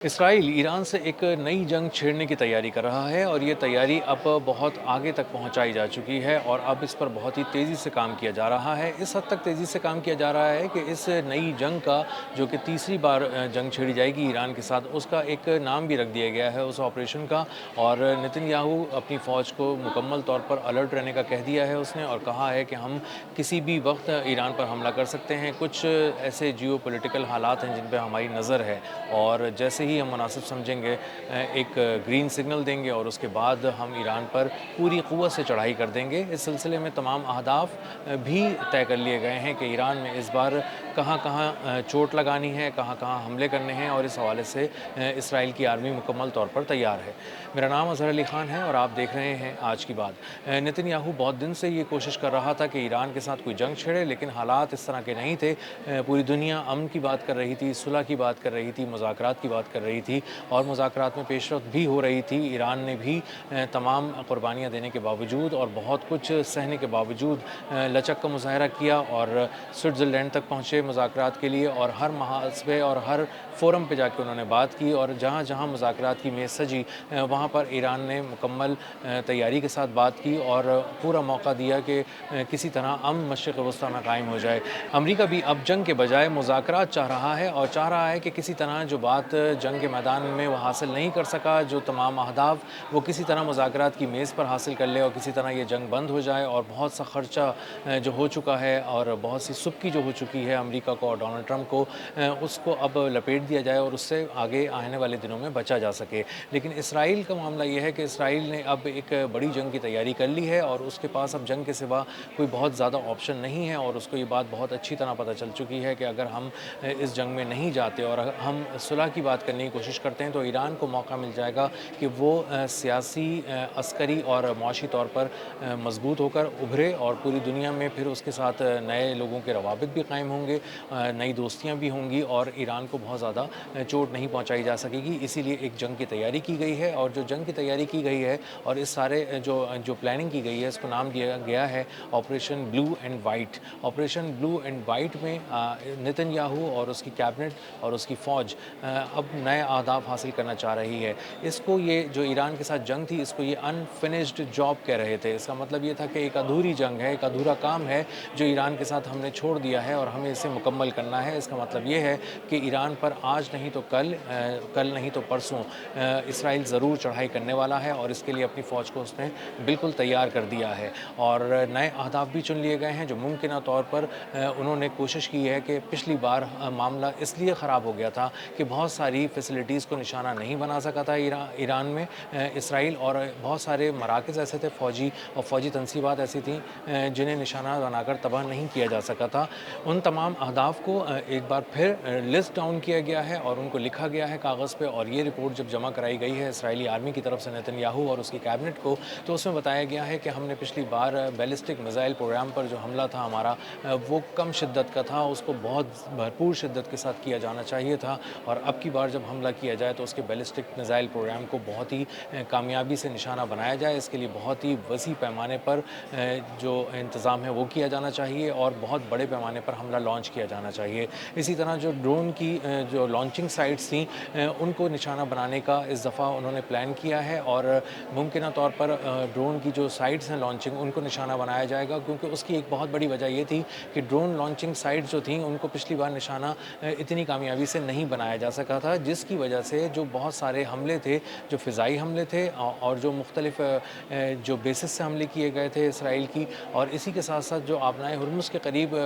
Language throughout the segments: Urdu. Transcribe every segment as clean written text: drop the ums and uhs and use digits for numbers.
اسرائیل ایران سے ایک نئی جنگ چھیڑنے کی تیاری کر رہا ہے اور یہ تیاری اب بہت آگے تک پہنچائی جا چکی ہے اور اب اس پر بہت ہی تیزی سے کام کیا جا رہا ہے۔ اس حد تک تیزی سے کام کیا جا رہا ہے کہ اس نئی جنگ کا جو کہ تیسری بار جنگ چھیڑی جائے گی ایران کے ساتھ، اس کا ایک نام بھی رکھ دیا گیا ہے اس آپریشن کا، اور نتن یاہو اپنی فوج کو مکمل طور پر الرٹ رہنے کا کہہ دیا ہے اس نے، اور کہا ہے کہ ہم کسی بھی وقت ایران پر حملہ کر سکتے ہیں۔ کچھ ایسے جیو پولیٹیکل حالات ہیں جن پہ ہماری نظر ہے، اور جیسے ہی ہم مناسب سمجھیں گے ایک گرین سگنل دیں گے اور اس کے بعد ہم ایران پر پوری قوت سے چڑھائی کر دیں گے۔ اس سلسلے میں تمام اہداف بھی طے کر لیے گئے ہیں کہ ایران میں اس بار کہاں کہاں چوٹ لگانی ہے، کہاں کہاں حملے کرنے ہیں، اور اس حوالے سے اسرائیل کی آرمی مکمل طور پر تیار ہے۔ میرا نام اظہر علی خان ہے اور آپ دیکھ رہے ہیں آج کی بات۔ نتن یاہو بہت دن سے یہ کوشش کر رہا تھا کہ ایران کے ساتھ کوئی جنگ چھڑے، لیکن حالات اس طرح کے نہیں تھے۔ پوری دنیا امن کی بات کر رہی تھی، صلح کی بات کر رہی تھی، مذاکرات کی بات کر رہی تھی، اور مذاکرات میں پیش رفت بھی ہو رہی تھی۔ ایران نے بھی تمام قربانیاں دینے کے باوجود اور بہت کچھ سہنے کے باوجود لچک کا مظاہرہ کیا اور سوئٹزرلینڈ تک پہنچے مذاکرات کے لیے، اور ہر محاذ پہ اور ہر فورم پہ جا کے انہوں نے بات کی، اور جہاں جہاں مذاکرات کی میز سجی وہاں پر ایران نے مکمل تیاری کے ساتھ بات کی اور پورا موقع دیا کہ کسی طرح امن مشرق وسطیٰ میں قائم ہو جائے۔ امریکہ بھی اب جنگ کے بجائے مذاکرات چاہ رہا ہے، اور چاہ رہا ہے کہ کسی طرح جو بات جنگ کے میدان میں وہ حاصل نہیں کر سکا، جو تمام اہداف وہ کسی طرح مذاکرات کی میز پر حاصل کر لے، اور کسی طرح یہ جنگ بند ہو جائے، اور بہت سا خرچہ جو ہو چکا ہے اور بہت سی سبکی جو ہو چکی ہے امریکہ کو اور ڈونلڈ ٹرمپ کو، اس کو اب لپیٹ دیا جائے اور اس سے آگے آنے والے دنوں میں بچا جا سکے۔ لیکن اسرائیل کا معاملہ یہ ہے کہ اسرائیل نے اب ایک بڑی جنگ کی تیاری کر لی ہے، اور اس کے پاس اب جنگ کے سوا کوئی بہت زیادہ آپشن نہیں ہے، اور اس کو یہ بات بہت اچھی طرح پتہ چل چکی ہے کہ اگر ہم اس جنگ میں نہیں جاتے اور ہم صلح کی بات کرنے کی کوشش کرتے ہیں تو ایران کو موقع مل جائے گا کہ وہ سیاسی، عسکری اور معاشی طور پر مضبوط ہو کر ابھرے، اور پوری دنیا میں پھر اس کے ساتھ نئے لوگوں کے روابط بھی قائم ہوں گے، نئی دوستیاں بھی ہوں گی، اور ایران کو بہت زیادہ چوٹ نہیں پہنچائی جا سکے گی۔ اسی لیے ایک جنگ کی تیاری کی گئی ہے، اور جو جنگ کی تیاری کی گئی ہے اور اس سارے جو پلاننگ کی گئی ہے اس کو نام دیا گیا ہے operation blue and white. Operation blue and white میں نتن یاہو اور اس کی کیبنٹ اور اس کی فوج اب نئے اہداف حاصل کرنا چاہ رہی ہے۔ اس کو یہ جو ایران کے ساتھ جنگ تھی، اس کو یہ انفنشڈ جاب کہہ رہے تھے۔ اس کا مطلب یہ تھا کہ ایک ادھوری جنگ ہے، ایک ادھورا کام ہے جو ایران کے ساتھ ہم نے چھوڑ دیا ہے اور ہمیں اسے مکمل کرنا ہے۔ اس کا مطلب یہ ہے کہ ایران پر آج نہیں تو کل نہیں تو پرسوں اسرائیل ضرور چڑھائی کرنے والا ہے، اور اس کے لیے اپنی فوج کو اس نے بالکل تیار کر دیا ہے، اور نئے اہداف بھی چن لیے گئے ہیں جو ممکنہ طور پر انہوں نے کوشش کی ہے کہ پچھلی بار معاملہ اس لیے خراب ہو گیا تھا کہ بہت ساری فیسلٹیز کو نشانہ نہیں بنا سکا تھا ایران میں اسرائیل، اور بہت سارے مراکز ایسے تھے فوجی تنصیبات ایسی تھیں جنہیں نشانہ بنا کر تباہ نہیں کیا جا سکا تھا۔ ان تمام اہداف کو ایک بار پھر لسٹ ڈاؤن کیا گیا ہے اور ان کو لکھا گیا ہے کاغذ پہ، اور یہ رپورٹ جب جمع کرائی گئی ہے اسرائیلی آرمی کی طرف سے نتن یاہو اور اس کی کیبنٹ کو، تو اس میں بتایا گیا ہے کہ ہم نے پچھلی بار بیلسٹک میزائل پروگرام پر جو حملہ تھا ہمارا، وہ کم شدت کا تھا، اس کو بہت بھرپور شدت کے ساتھ کیا جانا چاہیے تھا، اور اب کی بار جب حملہ کیا جائے تو اس کے بیلسٹک میزائل پروگرام کو بہت ہی کامیابی سے نشانہ بنایا جائے۔ اس کے لیے بہت ہی وسیع پیمانے پر جو انتظام ہے وہ کیا جانا چاہیے، اور بہت بڑے پیمانے پر حملہ لانچ کیا جانا چاہیے۔ اسی طرح جو ڈرون کی جو لانچنگ سائٹس تھیں ان کو نشانہ بنانے کا اس دفعہ انہوں نے پلان کیا ہے، اور ممکنہ طور پر ڈرون کی جو سائٹس ہیں لانچنگ، ان کو نشانہ بنایا جائے گا، کیونکہ اس کی ایک بہت بڑی وجہ یہ تھی کہ ڈرون لانچنگ سائٹس جو تھیں ان کو پچھلی بار نشانہ اتنی کامیابی سے نہیں بنایا جا سکا تھا، جس کی وجہ سے جو بہت سارے حملے تھے، جو فضائی حملے تھے اور جو مختلف جو بیسس سے حملے کیے گئے تھے اسرائیل کی، اور اسی کے ساتھ ساتھ جو آبنائے ہرمز کے قریب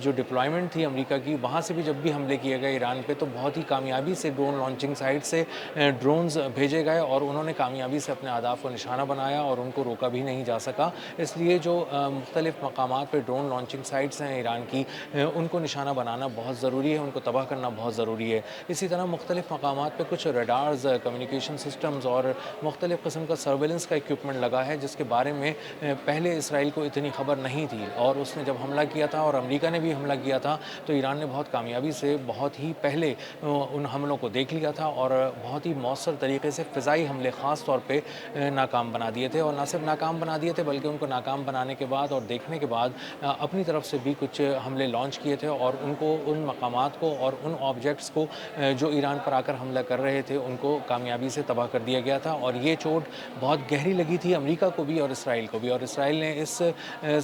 جو ڈپلائمنٹ تھی امریکہ کی، وہاں سے بھی جب بھی حملے کیے گئے ایران پہ تو بہت ہی کامیابی سے ڈرون لانچنگ سائٹ سے ڈرونز بھیجے گئے، اور انہوں نے کامیابی سے اپنے اہداف کو نشانہ بنایا اور ان کو روکا بھی نہیں جا سکا۔ اس لیے جو مختلف مقامات پہ ڈرون لانچنگ سائٹس ہیں ایران کی، ان کو نشانہ بنانا بہت ضروری ہے، ان کو تباہ کرنا بہت ضروری ہے۔ اسی طرح مختلف مقامات پہ کچھ ریڈارز، کمیونیکیشن سسٹمز اور مختلف قسم کا سرویلنس کا ایکوپمنٹ لگا ہے، جس کے بارے میں پہلے اسرائیل کو اتنی خبر نہیں تھی، اور اس نے جب حملہ کیا تھا اور امریکہ نے بھی حملہ کیا تھا تو ایران نے بہت کامیابی سے بہت ہی پہلے ان حملوں کو دیکھ لیا تھا، اور بہت ہی مؤثر طریقے سے فضائی حملے خاص طور پہ ناکام بنا دیے تھے، اور نہ صرف ناکام بنا دیے تھے بلکہ ان کو ناکام بنانے کے بعد اور دیکھنے کے بعد اپنی طرف سے بھی کچھ حملے لانچ کیے تھے، اور ان کو، ان مقامات کو اور ان آبجیکٹس کو جو ایران پر پر آ کر حملہ کر رہے تھے ان کو کامیابی سے تباہ کر دیا گیا تھا، اور یہ چوٹ بہت گہری لگی تھی امریکہ کو بھی اور اسرائیل کو بھی، اور اسرائیل نے اس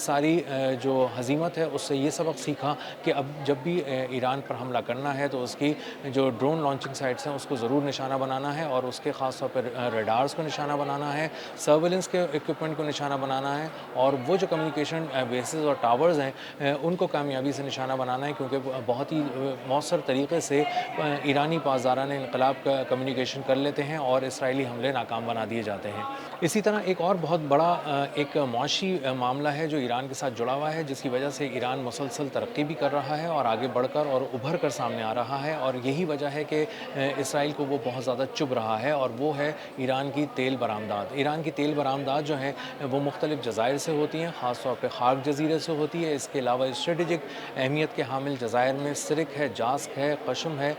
ساری جو ہزیمت ہے اس سے یہ سبق سیکھا کہ اب جب بھی ایران پر حملہ کرنا ہے تو اس کی جو ڈرون لانچنگ سائٹس ہیں اس کو ضرور نشانہ بنانا ہے، اور اس کے خاص طور پر ریڈارز کو نشانہ بنانا ہے، سرویلنس کے اکوپمنٹ کو نشانہ بنانا ہے، اور وہ جو کمیونیکیشن بیسز اور ٹاورز ہیں ان کو کامیابی سے نشانہ بنانا ہے، کیونکہ بہت ہی مؤثر طریقے سے ایرانی پاسداران انقلاب کا کمیونیکیشن کر لیتے ہیں اور اسرائیلی حملے ناکام بنا دیے جاتے ہیں۔ اسی طرح ایک اور بہت بڑا ایک معاشی معاملہ ہے جو ایران کے ساتھ جڑا ہوا ہے، جس کی وجہ سے ایران مسلسل ترقی بھی کر رہا ہے اور آگے بڑھ کر اور ابھر کر سامنے آ رہا ہے، اور یہی وجہ ہے کہ اسرائیل کو وہ بہت زیادہ چبھ رہا ہے، اور وہ ہے ایران کی تیل برآمدات۔ ایران کی تیل برآمدات جو ہیں وہ مختلف جزائر سے ہوتی ہیں، خاص طور پہ خاک جزیرے سے ہوتی ہے۔ اس کے علاوہ اسٹریٹجک اہمیت کے حامل جزائر میں سرک ہے، جاسک ہے، قشم ہے،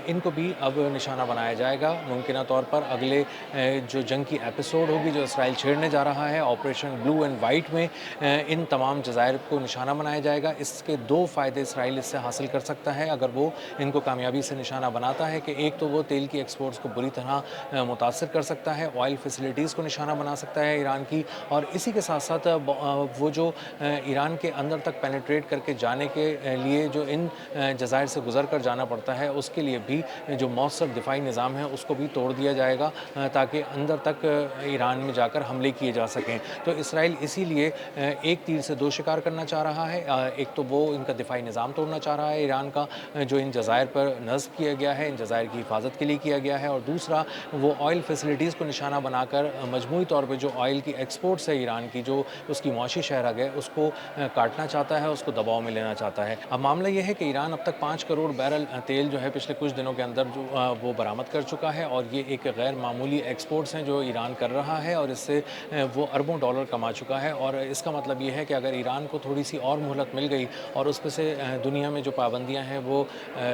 ان کو بھی اب نشانہ بنایا جائے گا۔ ممکنہ طور پر اگلے جو جنگ کی ایپیسوڈ ہوگی جو اسرائیل چھیڑنے جا رہا ہے آپریشن بلو اینڈ وائٹ میں، ان تمام جزائر کو نشانہ بنایا جائے گا۔ اس کے دو فائدے اسرائیل اس سے حاصل کر سکتا ہے اگر وہ ان کو کامیابی سے نشانہ بناتا ہے، کہ ایک تو وہ تیل کی ایکسپورٹس کو بری طرح متاثر کر سکتا ہے، آئل فیسلٹیز کو نشانہ بنا سکتا ہے ایران کی، اور اسی کے ساتھ ساتھ وہ جو ایران کے اندر تک پینیٹریٹ کر کے جانے کے لیے جو ان جزائر سے گزر کر جانا پڑتا ہے اس کے لیے بھی جو مؤثر دفاعی نظام ہے اس کو بھی توڑ دیا جائے گا، تاکہ اندر تک ایران میں جا کر حملے کیے جا سکیں۔ تو اسرائیل اسی لیے ایک تیر سے دو شکار کرنا چاہ رہا ہے، ایک تو وہ ان کا دفاعی نظام توڑنا چاہ رہا ہے ایران کا جو ان جزائر پر نصب کیا گیا ہے، ان جزائر کی حفاظت کے لیے کیا گیا ہے، اور دوسرا وہ آئل فیسلٹیز کو نشانہ بنا کر مجموعی طور پہ جو آئل کی ایکسپورٹس ہے ایران کی، جو اس کی معاشی شہرگ ہے، اس کو کاٹنا چاہتا ہے، اس کو دباؤ میں لینا چاہتا ہے۔ اب معاملہ یہ ہے کہ ایران اب تک 5 کروڑ بیرل تیل جو ہے پچھلے کچھ دنوں کے اندر جو وہ برآمد کر چکا ہے، اور یہ ایک غیر معمولی ایکسپورٹس ہیں جو ایران کر رہا ہے، اور اس سے وہ اربوں ڈالر کما چکا ہے، اور اس کا مطلب یہ ہے کہ اگر ایران کو تھوڑی سی اور مہلت مل گئی اور اس پہ سے دنیا میں جو پابندیاں ہیں وہ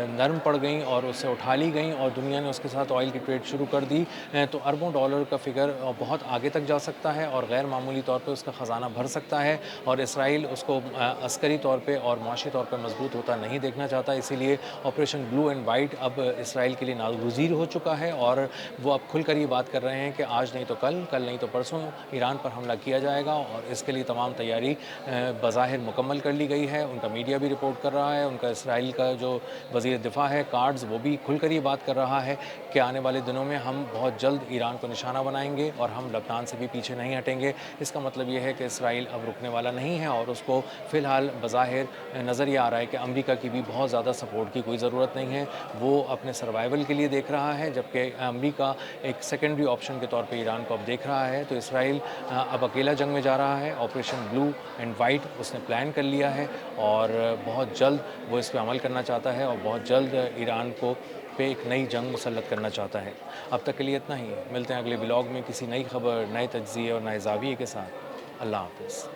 نرم پڑ گئیں اور اس سے اٹھا لی گئیں اور دنیا نے اس کے ساتھ آئل کی ٹریڈ شروع کر دی، تو اربوں ڈالر کا فگر بہت آگے تک جا سکتا ہے اور غیر معمولی طور پہ اس کا خزانہ بھر سکتا ہے، اور اسرائیل اس کو عسکری طور پہ اور معاشی طور پہ مضبوط ہوتا نہیں دیکھنا چاہتا۔ اسی لیے آپریشن بلو اینڈ وائٹ اب اسرائیل کے لیے ناگزیر ہو چکا ہے، اور وہ اب کھل کر یہ بات کر رہے ہیں کہ آج نہیں تو کل، کل نہیں تو پرسوں ایران پر حملہ کیا جائے گا، اور اس کے لیے تمام تیاری بظاہر مکمل کر لی گئی ہے۔ ان کا میڈیا بھی رپورٹ کر رہا ہے، ان کا اسرائیل کا جو وزیر دفاع ہے کارڈز وہ بھی کھل کر یہ بات کر رہا ہے کہ آنے والے دنوں میں ہم بہت جلد ایران کو نشانہ بنائیں گے اور ہم لبنان سے بھی پیچھے نہیں ہٹیں گے۔ اس کا مطلب یہ ہے کہ اسرائیل اب رکنے والا نہیں ہے، اور اس کو فی الحال بظاہر نظر یہ آ رہا ہے کہ امریکہ کی بھی بہت زیادہ سپورٹ کی کوئی ضرورت نہیں ہے، وہ اپنے سروائیول کے لیے دیکھ رہا ہے، جبکہ امریکہ ایک سیکنڈری آپشن کے طور پہ ایران کو اب دیکھ رہا ہے۔ تو اسرائیل اب اکیلا جنگ میں جا رہا ہے، آپریشن بلو اینڈ وائٹ اس نے پلان کر لیا ہے، اور بہت جلد وہ اس پہ عمل کرنا چاہتا ہے، اور بہت جلد ایران کو پہ ایک نئی جنگ مسلط کرنا چاہتا ہے۔ اب تک کے لیے اتنا ہی، ملتے ہیں اگلے بلاگ میں کسی نئی خبر، نئے تجزیے اور نئے زاویے کے ساتھ۔ اللہ حافظ۔